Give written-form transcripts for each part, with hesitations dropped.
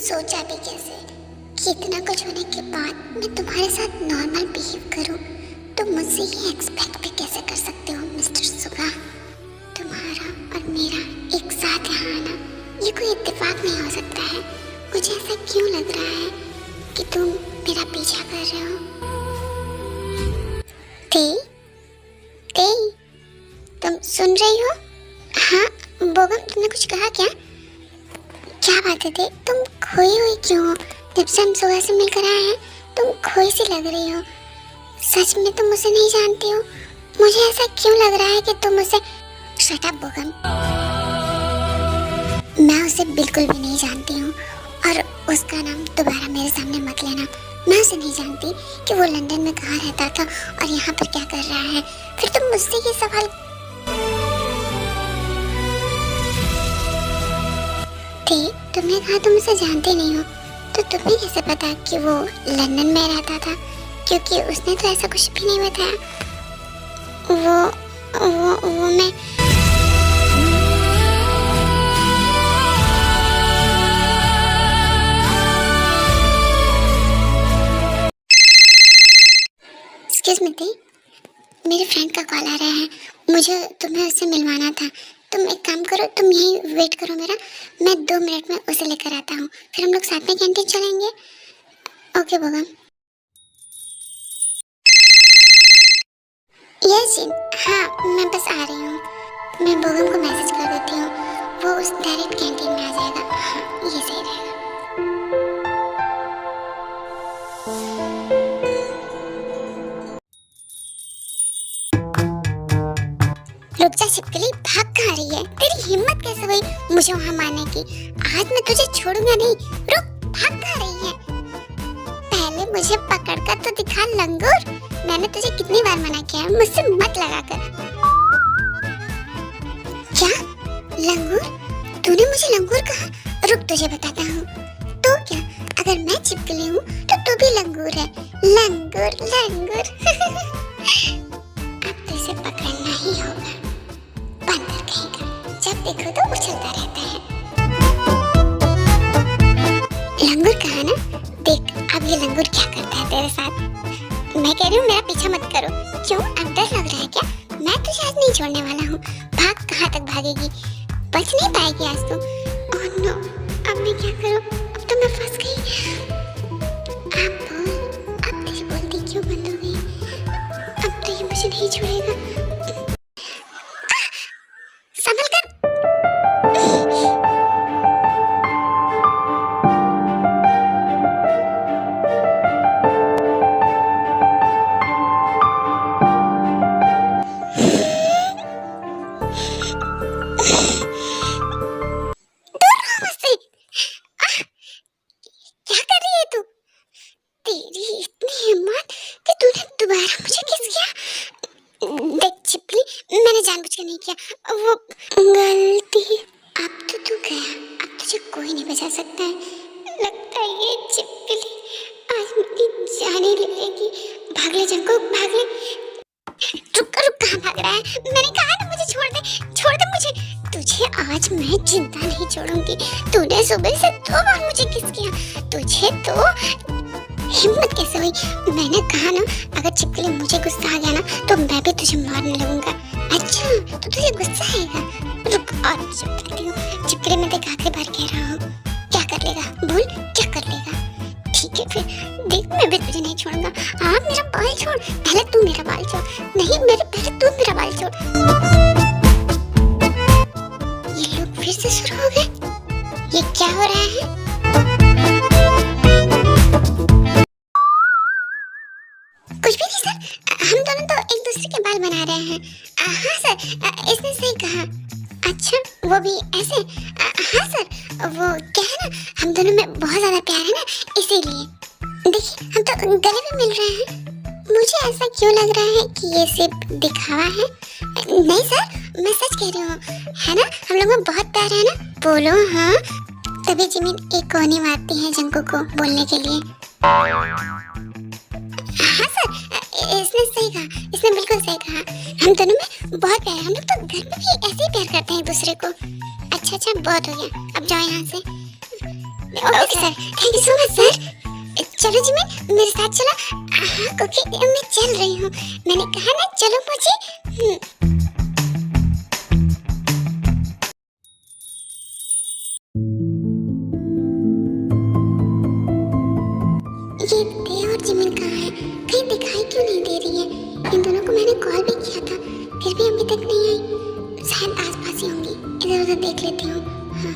सोचा भी कैसे कि इतना कुछ होने के बाद मैं तुम्हारे साथ नॉर्मल बिहेव करूं? तुम मुझसे ये एक्सपेक्ट भी कैसे कर सकते हो मिस्टर सुगा? तुम्हारा और मेरा एक साथ यहाँ आना ये कोई इत्तेफाक नहीं हो सकता है। मुझे ऐसा क्यों लग रहा है कि तुम मेरा पीछा कर रहे हो? ते, ते, तुम सुन रही हो? हाँ बोगम, तुमने कुछ कहा क्या? क्या बात है ते, तुम खोई हुई क्यों हो? जब से हम सुबह से मिलकर आए हैं तुम खोई सी लग रही हो। सच में तुम उसे नहीं जानती हो? मुझे ऐसा क्यों लग रहा है कि तुम उसे... शट अप बोगम, मैं उसे बिल्कुल भी नहीं जानती हूँ और उसका नाम दोबारा मेरे सामने मत लेना। मैं उसे नहीं जानती कि वो लंदन में कहाँ रहता था और यहाँ पर क्या कर रहा है। फिर तुम मुझसे ये सवाल... तुमने कहा तुम उसे जानते नहीं हो, तो तुम्हें कैसे पता कि वो लंदन में रहता था? क्योंकि उसने तो ऐसा कुछ भी नहीं बताया। वो मैं... एक्सक्यूज मी, मेरे फ्रेंड का कॉल आ रहा है, मुझे तुम्हें उससे मिलवाना था। तुम एक काम करो, तुम यहीं वेट करो मेरा, मैं 2 मिनट में उसे लेकर आता हूँ, फिर हम लोग साथ में कैंटीन चलेंगे। ओके बोगम। यस जिन, हाँ मैं बस आ रही हूँ। मैं बोगम को मैसेज कर देती हूँ, वो उस डायरेक्ट कैंटीन में आ जाएगा। हाँ ये सही रहेगा। रुक जा छिपकली, भाग कहाँ रही है? तेरी हिम्मत कैसे हुई मुझे वहाँ मारने की? आज मैं तुझे छोड़ूंगा नहीं। रुक, भाग कहाँ रही है? पहले मुझे पकड़ कर तो दिखा लंगूर। मैंने तुझे कितनी बार मना किया है मुझसे मत लगा कर। क्या लंगूर? तूने मुझे लंगूर कहा? रुक तुझे बताता हूँ। तो क्या, अगर मैं छिपकली हूँ तो तू भी लंगूर है। लंगूर लंगूर। अब तो इसे पकड़ना ही होगा। बंदर कहेगा, जब देखो तो उछलता रहता है। लंगूर कहा ना? देख अब ये लंगूर क्या करता है तेरे साथ। मैं कह रही हूँ मेरा पीछा मत करो। क्यों, अब डर लग रहा है क्या? मैं तुझे आज नहीं छोड़ने वाला हूँ। भाग, कहाँ तक भागेगी? बच नहीं पाएगी आज तुम। ओह नो, अब मैं क्या करूँ? अब तो मैं फंस गई। अब बोल, अब तेरी बोलती क्यों बंद हो गई? अब तो ये मुझे नहीं छोड़ेगा। संभल कर। क्या कर रही है तू? तेरी इतनी हिम्मत कि तूने दोबारा मुझे किस किया? देख छिपकली, मैंने जानबूझ कर नहीं किया, वो गलती। अब तो तू गया, अब तुझे कोई नहीं बचा सकता है। लगता है ये छिपकली आज मेरी जान ही ले लेगी। भाग ले जंको, भाग ले। रुक रुक, कहाँ भाग रहा है? मैंने कहा ना मुझे छोड़ दे मुझे। तुझे आज मैं जिंदा नहीं छोड़ूंगी। तूने सुबह से 2 बार मुझे किस किया। तुझे तो हिम्मत कैसे हुई? मैंने कहा ना, अगर छिपकली मुझे गुस्सा आ गया ना तो मैं भी तुझे मारने लगूंगा। अच्छा तो तुझे गुस्सा आएगा? रुक और चुप करती हूँ। छिपकली मैं देख आखिरी बार कह रहा हूँ, क्या कर लेगा? बोल क्या कर लेगा? ठीक है फिर देख, मैं भी तुझे नहीं छोड़ूंगा। हाँ मेरा बाल छोड़, पहले तू मेरा बाल छोड़। नहीं पहले तू मेरा बाल छोड़। ये लोग फिर से शुरू हो गए। ये क्या हो रहा है? कुछ भी नहीं सर, हम दोनों तो एक दूसरे के बाल बना रहे हैं। हाँ सर, इसने सही कहा। अच्छा वो भी ऐसे? हाँ सर, वो क्या है ना, हम दोनों में बहुत ज्यादा प्यार है ना, इसीलिए। देखिए हम तो गले भी मिल रहे हैं। मुझे ऐसा क्यों लग रहा है कि ये सिर्फ दिखावा है? नहीं सर, मैं सच कह रही हूँ, है ना, हम लोग में बहुत प्यार है ना। बोलो हाँ। तभी जिमिन एक कोनी मारती है जंको को बोलने के लिए। हाँ सर, इसने सही कहा, इसने बिल्कुल सही कहा। हम दोनों में बहुत प्यार है। हम लोग तो घर में भी ऐसे ही प्यार करते हैं एक दूसरे को। अच्छा बहुत हो गया, अब जाओ यहाँ से। Okay sir, thank you so much sir. चलो जिमिन मेरे साथ चलो। हाँ क्योंकि मैं चल रही हूँ, मैंने कहा ना चलो मुझे। ये दे और जिमिन कहाँ है? कहीं दिखाई क्यों नहीं दे रही है? इन दोनों को मैंने कॉल भी किया था, फिर भी अभी तक नहीं आई। शायद आसपास ही होंगी, इधर उधर देख लेती हूँ। हाँ।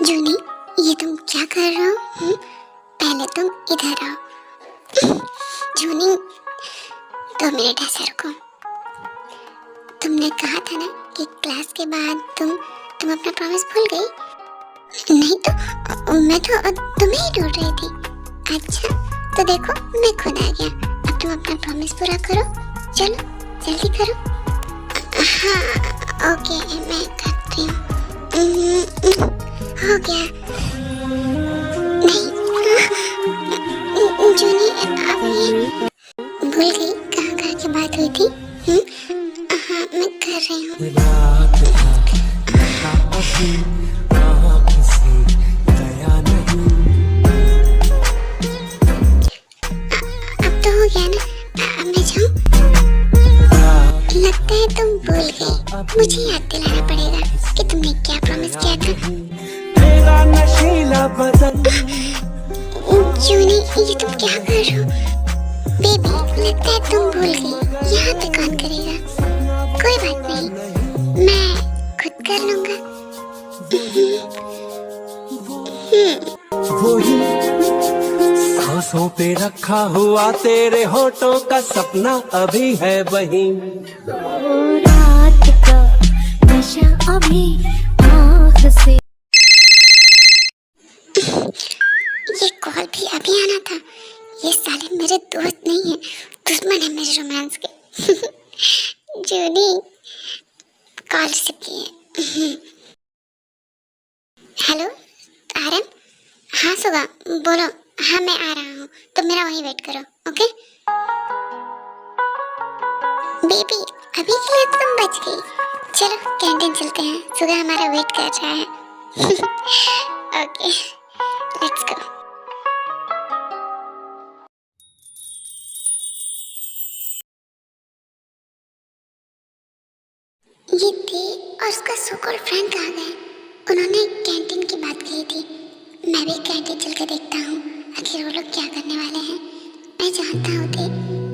जूनी, ये तुम क्या कर रहे हो? पहले तुम इधर आओ। जूनी, 2 मिनट ऐसे रुको। तुमने कहा था ना कि क्लास के बाद तुम अपना प्रॉमिस भूल गई? नहीं तो मैं तो तुम्हें ही ढूंढ रही थी। अच्छा तो देखो मैं खुद आ गया। अब तुम अपना प्रॉमिस पूरा करो, चलो जल्दी करो। हाँ ओके मैं करती हूँ। हो गया। नहीं जूनी अब ये भूल गई कहाँ की बात हुई थी। हाँ मैं कर रही हूँ। अब तो हो गया ना, अब मैं जाऊँ? लगता है तुम भूल गई। मुझे याद दिलाना पड़ेगा कि तुमने क्या प्रॉमिस किया था। जूनी ये तुम क्या कर रहे हो? बेबी लगता है तुम भूल गई। यहाँ पे कौन करेगा? कोई बात नहीं, मैं खुद कर लूँगा। वही सांसों पे रखा हुआ तेरे होठों का सपना अभी है वही। रात का नशा अभी आँख से। ये कॉल भी अभी आना था। ये साले मेरे दोस्त नहीं है, दुश्मन है मेरे रोमांस के। जूनी कॉल रिसीव किए। हेलो आरम। हाँ सुबह बोलो। हाँ मैं आ रहा हूँ, तो मेरा वहीं वेट करो ओके। बेबी अभी के लिए तुम बच गई। चलो कैंटीन चलते हैं, सुबह हमारा वेट कर रहा है। Okay let's go. ये थे और उसका सो कॉल्ड फ्रेंड कहाँ गए? उन्होंने कैंटीन की बात कही थी। मैं भी कैंटीन चल कर देखता हूँ आखिर वो लोग क्या करने वाले हैं। मैं जानता हूँ कि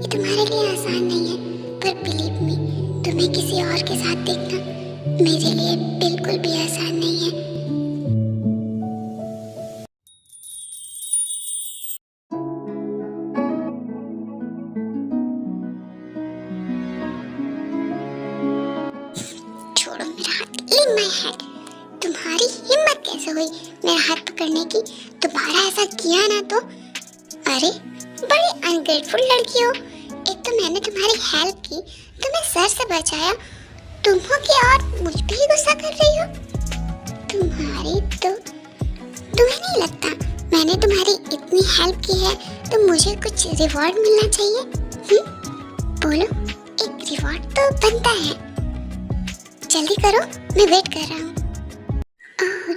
ये तुम्हारे लिए आसान नहीं है, पर बिलीव मी तुम्हें किसी और के साथ देखना मेरे लिए बिल्कुल भी आसान नहीं है। छोड़ो मेरा हाथ, लीव माय हैंड। तुम्हारी हिम्मत कैसे हुई मेरा हाथ पकड़ने की? दोबारा ऐसा किया ना तो। अरे बड़ी अनग्रेटफुल लड़की हो। एक तो मैंने तुम्हारी हेल्प की, तुम्हें सर से बचाया, तुम हो कि और मुझ पे ही गुस्सा कर रही हो? तुम्हारी तो तुम्हें नहीं लगता मैंने तुम्हारी इतनी हेल्प की है तो मुझे कुछ रिवॉर्ड मिलना चाहिए? बोलो, एक रिवॉर्ड तो बनता है। जल्दी करो मैं वेट कर रहा हूँ।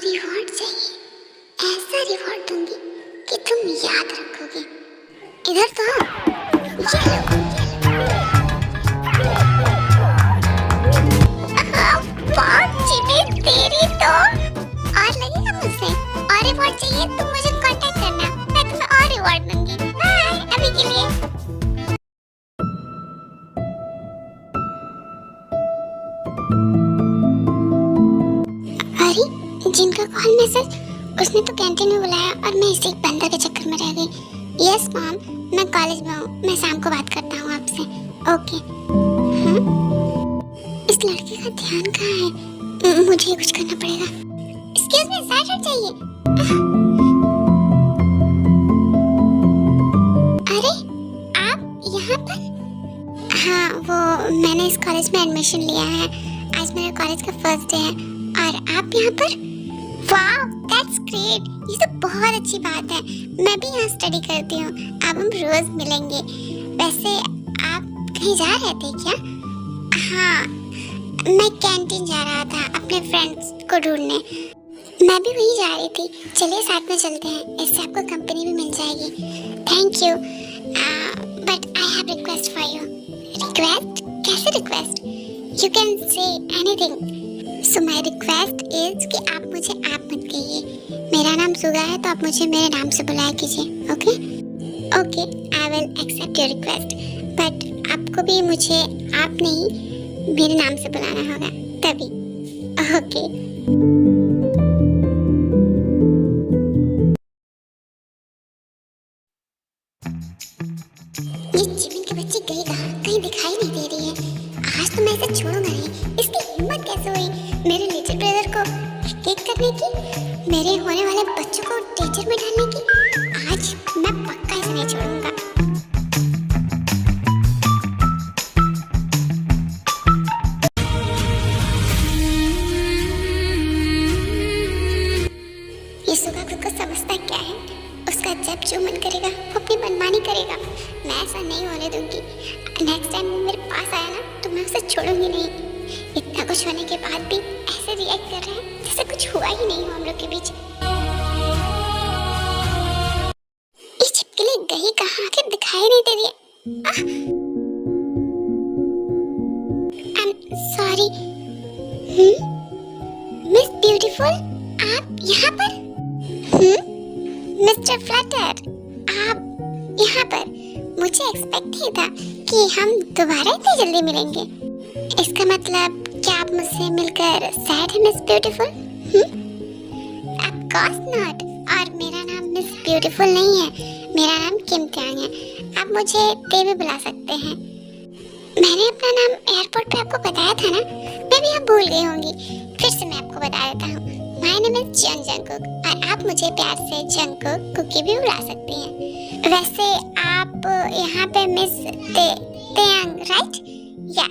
रिवॉर्ड चाहिए? ऐसा रिवॉर्ड दूंगी कि तुम याद रखोगे। इधर तो तेरी तो और लगेगा मुझसे। और रिवॉर्ड चाहिए तुम मुझे कांटेक्ट करना, मैं तुम्हें और रिवॉर्ड दूंगी। बाय अभी के लिए। अरे जिनका कॉल मैसेज, उसने तो कैंटीन में बुलाया और मैं इसी बंदर के चक्कर में रह गई। यस मॉम मैं कॉलेज में हूँ, मैं शाम को बात करता हूँ आपसे। ओके। हाँ? इस लड़के का ध्यान कहाँ है? मुझे कुछ करना पड़ेगा। एक्सक्यूज मी साइड चाहिए। अरे आप यहाँ पर? हाँ वो मैंने इस कॉलेज में एडमिशन लिया है, आज मेरे कॉलेज का फर्स्ट डे है और आप यहाँ पर? वाओ दैट्स ग्रेट, ये तो बहुत अच्छी बात है। मैं भी यहाँ स्टडी करती हूँ, अब हम रोज मिलेंगे। वैसे आप कहीं जा रहे थे क्या? हाँ, मैं कैंटीन जा रहा था अपने फ्रेंड्स को ढूंढने। मैं भी वहीं जा रही थी। चलिए साथ में चलते हैं, इससे आपको कंपनी भी मिल जाएगी। Thank you, but I have request for you. Request? कैसे request? You can say anything. So my request is कि आप मुझे आप मत कहिए। मेरा नाम सुगा है, तो आप मुझे मेरे नाम से बुलाया कीजिए। Okay okay, I will accept your request, but आपको भी मुझे आप नहीं मेरे नाम से बुलाना होगा तभी। ओके ये जिमिन की बच्ची गई कहाँ? कहीं दिखाई नहीं दे रही है। आज तो मैं इसे छोड़ूंगा नहीं। इसकी हिम्मत कैसे हुई मेरे लिटिल ब्रदर को किक करने की, मेरे होने वाले बच्चों को टीचर में डालने की। आज मैं पक्का इसे नहीं छोड़ूंगा। ये सुगा खुद को समझता क्या है? उसका जब जो मन करेगा वो अपनी मनमानी करेगा। मैं ऐसा नहीं होने दूंगी। नेक्स्ट टाइम वो मेरे पास आया ना तो मैं उसे छोड़ूंगी नहीं। इतना कुछ होने के बाद भी ऐसे रिएक्ट कर रहे हैं जैसे कुछ हुआ ही नहीं हो हम लोग के बीच। ये छिपकली गई कहाँ? आखिर दिखाई नहीं दे रही है। I am sorry. Miss beautiful, आप यहाँ पर? मिस्टर फ्लटर, आप यहाँ पर? मुझे एक्सपेक्ट नहीं था कि हम दोबारा इतनी जल्दी मिलेंगे। इसका मतलब क्या आप मुझसे मिलकर सैड है miss beautiful? Of course not. और मेरा नाम मिस ब्यूटीफुल नहीं है, मेरा नाम किम त्यांग है। आप मुझे ते भी बुला सकते हैं। मैंने अपना नाम एयरपोर्ट पे आपको बताया था ना? मैं भी आप भूल गई होंगी, फिर से मैं आपको बता देता हूँ। माय नेम इज जंग जंगकुक, और आप मुझे प्यार से जंगकुक कुकी भी बुला सकती हैं। वैसे आप यहाँ पे मिस त्यांग राइट? या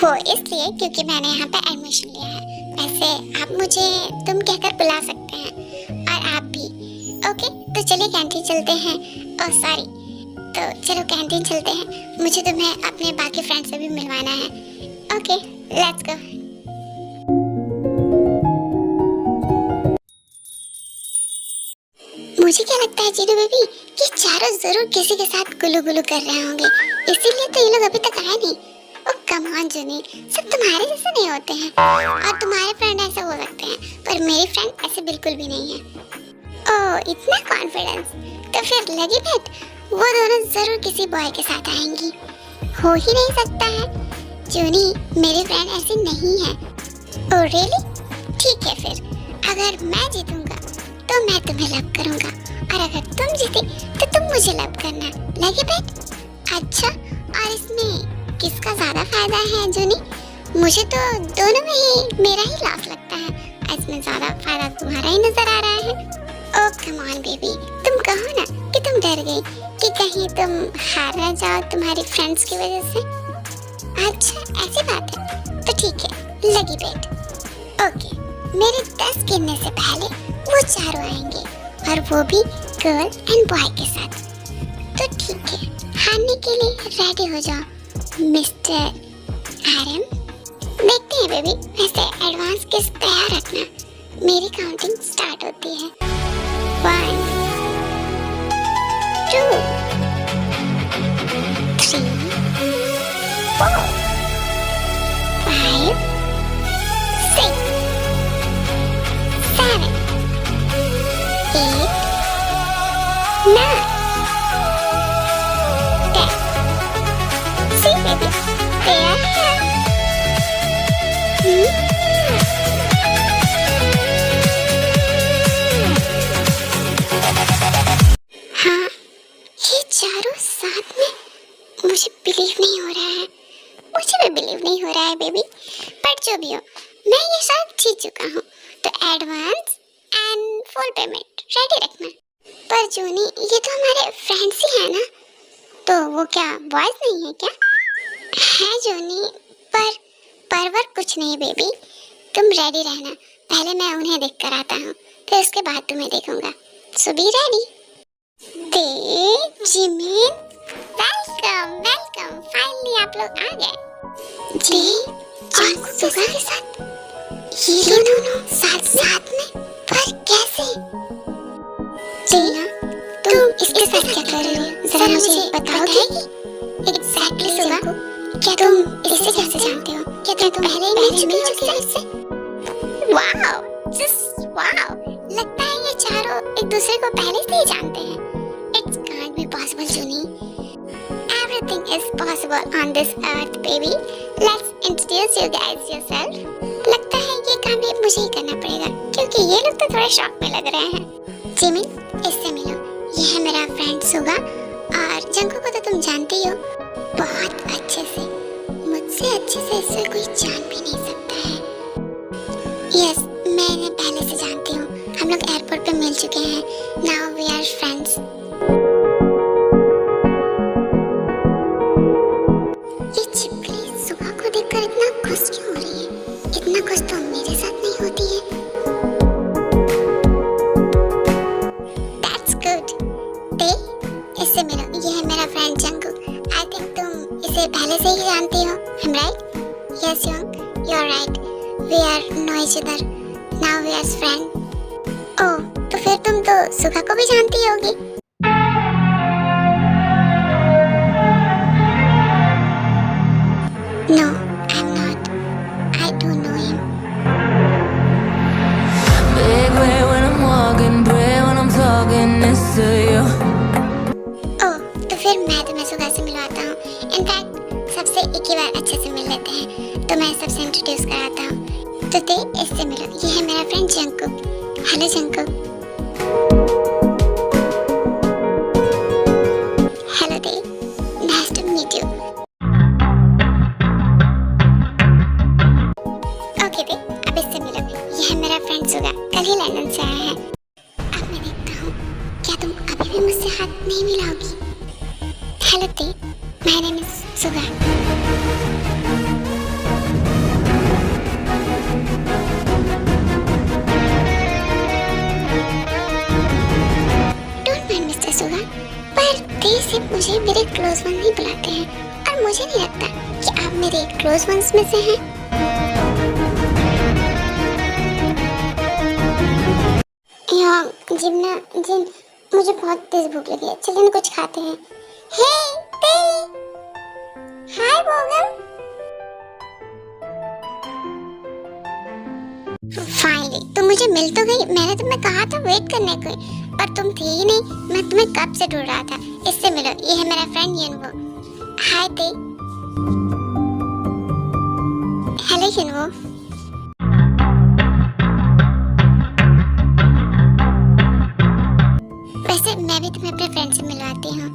वो इसलिए क्योंकि मैंने यहाँ पे एडमिशन लिया है। वैसे आप मुझे तुम कहकर बुला सकते हैं, और आप भी। ओके, तो चलिए कैंटीन चलते हैं। ओह सॉरी, तो चलो कैंटीन चलते हैं। मुझे तुम्हें अपने बाकी फ्रेंड्स से भी मिलवाना है। Okay let's go. मुझे क्या लगता है जीनू बेबी कि चारों जरूर किसी के साथ गुलू गुलू कर रहे होंगे, इसीलिए तो ये लोग अभी तक आए नहीं। ओ कम ऑन जूनी, सब तुम्हारे जैसे नहीं होते हैं, और तुम्हारे फ्रेंड ऐसे हो सकते हैं पर मेरी फ्रेंड ऐसे बिल्कुल भी नहीं है। ओह इतना कॉन्फिडेंस, तो फिर लगी बेट वो दोनों जरूर किसी बॉय के साथ आएंगी। हो ही नहीं सकता है, जूनी मेरी फ्रेंड ऐसी नहीं है। Oh really? ठीक है, फिर अगर मैं जीतूंगा तो मैं तुम्हें लव करूंगा, और अगर तुम जीते तो तुम मुझे लव करना। लगे बेट? अच्छा, और इसमें किसका ज्यादा फायदा है जूनी? मुझे तो दोनों में ही मेरा ही लॉस लगता है, इसमें ज्यादा फायदा तुम्हारा ही नजर आ रहा है। ओह कम ऑन बेबी, तुम कहो ना कि तुम डर गई कि कहीं तुम हार ना जाओ तुम्हारी फ्रेंड्स की वजह से। अच्छा ऐसी बात है, तो ठीक है लगी बेट। ओके, मेरे 10 गिनने से पहले वो चारों आएंगे, और वो भी गर्ल एंड बॉय के साथ। तो ठीक है, हारने के लिए रेडी हो जाओ मिस्टर आरएम। देखते हैं बेबी, वैसे एडवांस किस तैयार रखना। मेरी काउंटिंग स्टार्ट होती है। 1 2 3 4 5 6 7 8 9 10. See baby, they are here. हाँ, ये चारों साथ में, मुझे बिलीव नहीं हो रहा है। मुझे भी बिलीव नहीं हो रहा है बेबी, पर जो भी हो मैं ये शायद जीत चुका हूँ, तो advance and full payment ready रखना। पर जूनी ये तो हमारे फ्रेंड्स ही है ना, तो वो क्या बॉयज नहीं है क्या? है जूनी, पर कुछ नहीं बेबी, तुम रेडी रहना। पहले मैं उन्हें देख कर आता हूँ, फिर उसके बाद तुम्हें देखूंगा। So be ready. Jimin, welcome welcome, finally आप लोग आ गए। जी और सुगा के साथ ये दोनों साथ साथ में, पर कैसे? जीना, तुम इसके साथ क्या कर रही हो, जरा मुझे बताओगी? एग्जैक्टली सुगा, क्या तुम इसे कैसे जानते हो? क्या तुम पहले मिल चुके हो इससे? वाओ, जस्ट वाओ, लगता है ये चारों एक दूसरे को पहले से ही जानते हैं। It can't be possible, Juni. Everything is possible on this earth, baby. Let's introduce you guys yourself. लगता है ये काम भी मुझे ही करना पड़ेगा, क्योंकि ये लोग तो थोड़े शॉक में लग रहे हैं। जिमिन, इससे मिलो, ये है मेरा फ्रेंड सुगा, और जंकू को तो तुम जानते ही हो बहुत अच्छे से। मुझसे अच्छे से इसे कोई जान भी नहीं सकता है। यस, मैं इन्हें पहले से जानती हूँ, हम लोग एयरपोर्ट पे मिल चुके हैं। Now we are friends. ये चिपकली सुगा को देखकर इतना खुश क्यों हो रही है? इतना खुश तो मेरे साथ नहीं होती है। That's good. ते, इससे मिलो, ये है मेरा फ्रेंड जंकू। I think तुम इसे पहले से ही जानती हो, I'm right? Yes, you're right. We know each other. Now we are friends. ओह, तो फिर तुम तो सुगा को भी जानती होगी। No, I'm not. I don't know him. Big way when I'm walking, pray when I'm talking this to you. ओह, तो फिर मैं तुम्हें सुगा से मिलवाता हूँ। इनफैक्ट सबसे एक ही बार अच्छे से मिल लेते हैं, तो मैं सबसे इंट्रोड्यूस कराता हूँ। तो ते, इससे मिलो, ये है मेरा friend Jungkook. Hello Jungkook. Hello Tae, nice to meet you. Okay Tae, अब इससे मिलो, ये है मेरा फ्रेंड सुगा, कल ही लंदन से आया है। अब मैं देखता हूँ, क्या तुम अभी भी मुझसे हाथ नहीं मिलाओगी? हेलो ते, माय नेम इज सुगा। पर ते सिर्फ मुझे मेरे क्लोज वन ही बुलाते हैं, और मुझे नहीं लगता कि आप मेरे क्लोज वंस में से हैं। जिन्ना, जिन, मुझे बहुत तेज भूख लगी है, चलिए ना कुछ खाते हैं। हे ते, हाय बोगम। फाइनली तुम मुझे मिल तो गई। मैंने तुम्हें कहा था वेट करने को, पर तुम थी ही नहीं। मैं तुम्हें कब से ढूंढ रहा था। इससे मिलो, ये है मेरा फ्रेंड यनवो। हाय ते। हेलो यनवो। वैसे मैं भी तुम्हें अपने फ्रेंड से मिलवाती हूँ।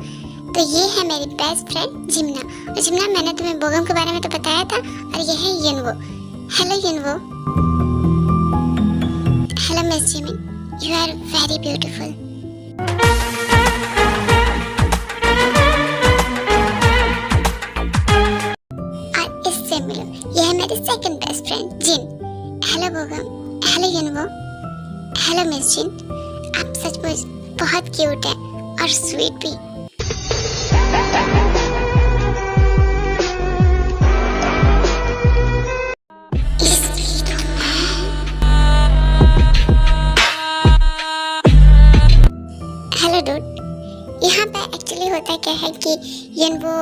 तो ये है मेरी बेस्ट फ्रेंड जिमना। और जिमना, मैंने तुम्हें बोगम के बारे में तो बताया था, और ये है Yeonwoo. Hello Yeonwoo. Hello miss Jimin, you are very beautiful. और इससे मिलो, ये है मेरी सेकंड बेस्ट फ्रेंड जिन। Hello बोगम। Hello Yeonwoo. Hello miss जिन, आप सचमुच बहुत क्यूट है और स्वीट भी। यहाँ पे एक्चुअली होता क्या है कि यनवो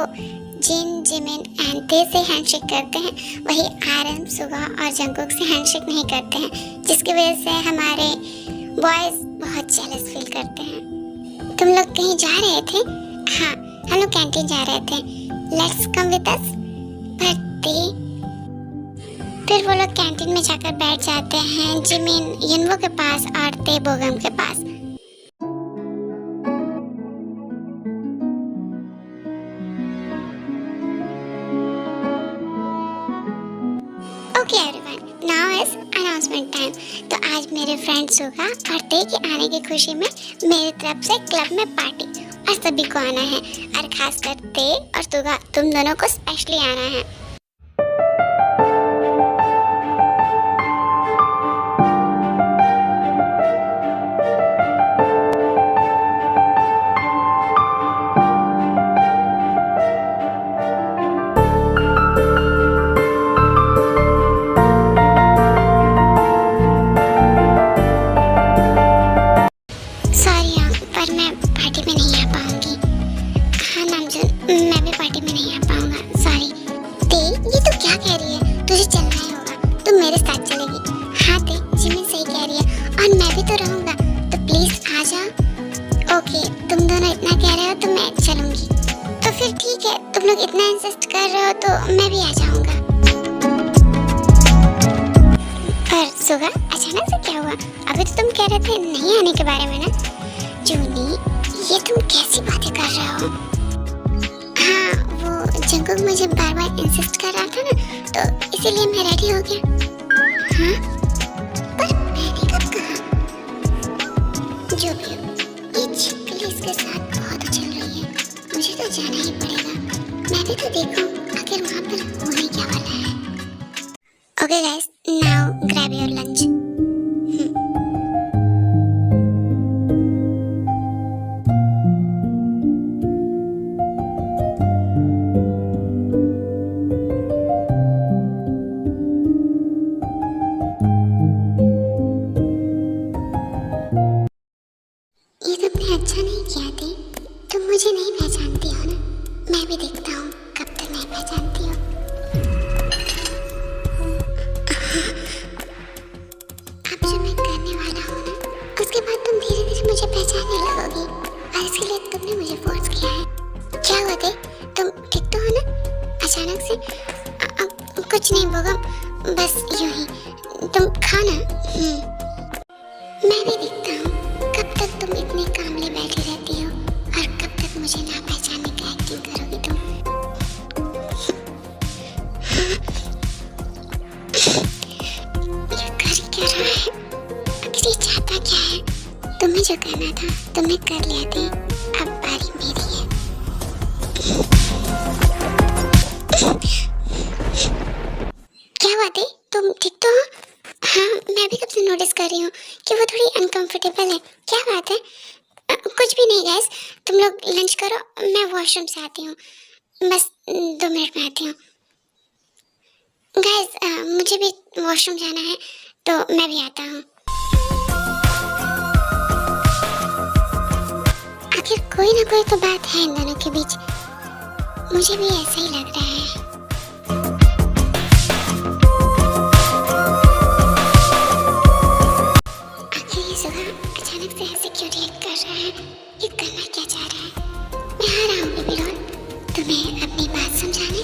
जिन, जिमिन एंड ते से हैंडशेक करते हैं, वही आरएम, सुगा और जंकुक से हैंडशेक नहीं करते हैं, जिसकी वजह से हमारे बॉयज बहुत जेलस फील करते हैं। तुम लोग कहीं जा रहे थे? हाँ, हम लोग कैंटीन जा रहे थे। Let's come with us. पर ते, फिर वो लोग कैंटीन में जाकर बैठ जाते हैं जिमिन यनवो के पास और ते बोगम के पास। Okay everyone, now is announcement time. तो आज मेरे फ्रेंड सुगा और ते के आने की खुशी में मेरी तरफ से क्लब में पार्टी, और सभी को आना है, और खासकर ते और सुगा, तुम दोनों को स्पेशली आना है। लोग इतना इंसिस्ट कर रहे हो तो मैं भी आ जाऊंगा। पर सुगा, अचानक से क्या हुआ? अभी तो तुम कह रहे थे नहीं आने के बारे में ना। जूनी, ये तुम कैसी बातें कर रहे हो? हाँ, वो जंगकुक मुझे बार बार इंसिस्ट कर रहा था ना, तो इसीलिए मैं रेडी हो गया। हाँ, पर मैंने कब कहा? जो भी हो, ये छिपकली इसके साथ बहुत उछल रही है, मुझे तो जाना ही पड़ेगा। मैं भी तो देखूं आखिर वहाँ पर होने क्या वाला है। Okay guys, now grab your lunch. ये तुमने अच्छा नहीं किया थी। तुम मुझे नहीं पहचानती हो ना। मैं भी देखता हूँ कब तक नहीं पहचानती हो। अब जो मैं करने वाला हूँ ना, उसके बाद तुम धीरे धीरे मुझे पहचानने लगोगी, और इसके लिए तुमने मुझे फोर्स किया है। क्या हुआ थे? तुम ठीक तो हो ना? अचानक से कुछ नहीं बोगा, बस यूं ही। तुम खाना। मैं भी देखता हूँ कब तक तुम इतनी कामली बैठी रहती हो, और कब तक मुझे ना पहचानने की एक्टिंग करोगी तुम। ये कर क्या रहा है? आखिर ये चाहता क्या है? तुम्हें जो करना था तुमने कर लिया थी, अब बारी मेरी है। क्या बात है? तुम ठीक तो हो? हाँ, मैं भी कब से नोटिस कर रही हूँ कि वो थोड़ी अनकंफर्टेबल है। क्या बात है? कुछ भी नहीं गाइस, तुम लोग लंच करो, मैं वॉशरूम से आती हूँ। बस 2 मिनट में आती हूँ। गाइस, मुझे भी वॉशरूम जाना है, तो मैं भी आता हूँ। आखिर कोई ना कोई तो बात है इन दोनों के बीच, मुझे भी ऐसा ही लग रहा है। अचानक से ऐसे क्यों रिएक्ट कर रहा है? ये करना क्या चाह रहा है? मैं आ रहा हूँ बेबी डॉल, तुम्हें अपनी बात समझाने।